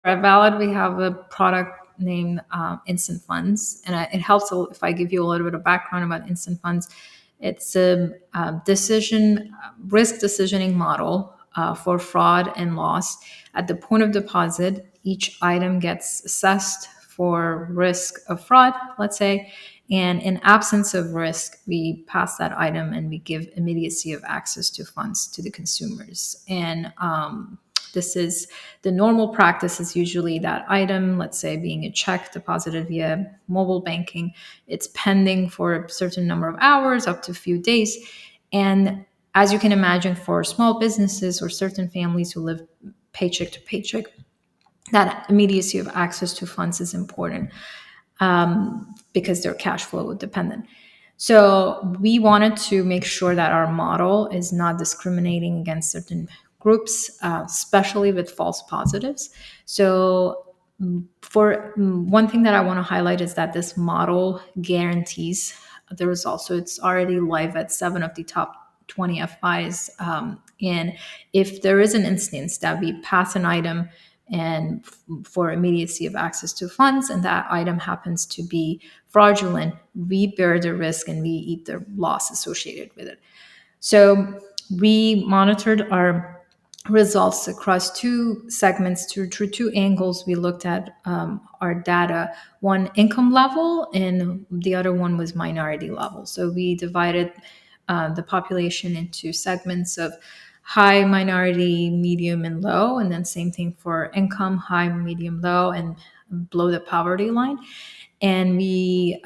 At Valid, we have a product named InstantFUNDS, and it helps if I give you a little bit of background about InstantFUNDS. It's a risk decisioning model for fraud and loss. At the point of deposit, each item gets assessed for risk of fraud, let's say, and in absence of risk, we pass that item and we give immediacy of access to funds to the consumers. And this is the normal practice is usually that item, let's say being a check deposited via mobile banking, it's pending for a certain number of hours, up to a few days. And as you can imagine, for small businesses or certain families who live paycheck to paycheck, that immediacy of access to funds is important because they're cash flow dependent. So we wanted to make sure that our model is not discriminating against certain groups, especially with false positives. So for one thing that I want to highlight is that this model guarantees the results. So it's already live at 7 of the top 20 FIs. And if there is an instance that we pass an item and for immediacy of access to funds, and that item happens to be fraudulent, we bear the risk and we eat the loss associated with it. So we monitored our results across two segments through two angles. We looked at our data, one income level and the other one was minority level. So we divided the population into segments of high, minority, medium, and low, and then same thing for income, high, medium, low, and below the poverty line. And we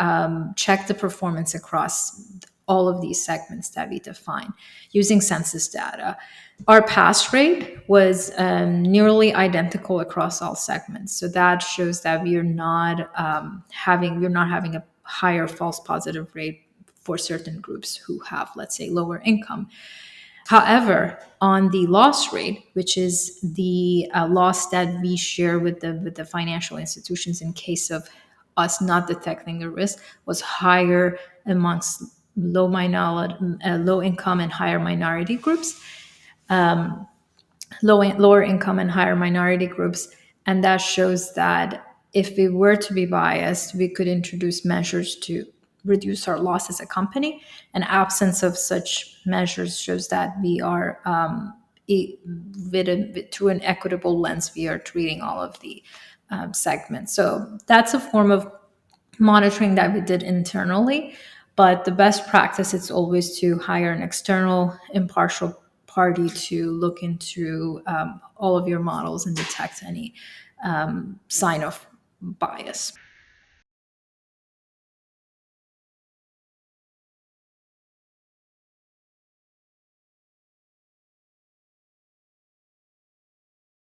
checked the performance across all of these segments that we define using census data. Our pass rate was nearly identical across all segments. So that shows that we're not having a higher false positive rate for certain groups who have, let's say, lower income. However, on the loss rate, which is the loss that we share with the financial institutions in case of us not detecting a risk, was higher amongst low income and higher minority groups, lower income and higher minority groups, and that shows that if we were to be biased, we could introduce measures to reduce our loss as a company. And absence of such measures shows that we are, through an equitable lens, we are treating all of the segments. So that's a form of monitoring that we did internally. But the best practice is always to hire an external, impartial party to look into all of your models and detect any sign of bias.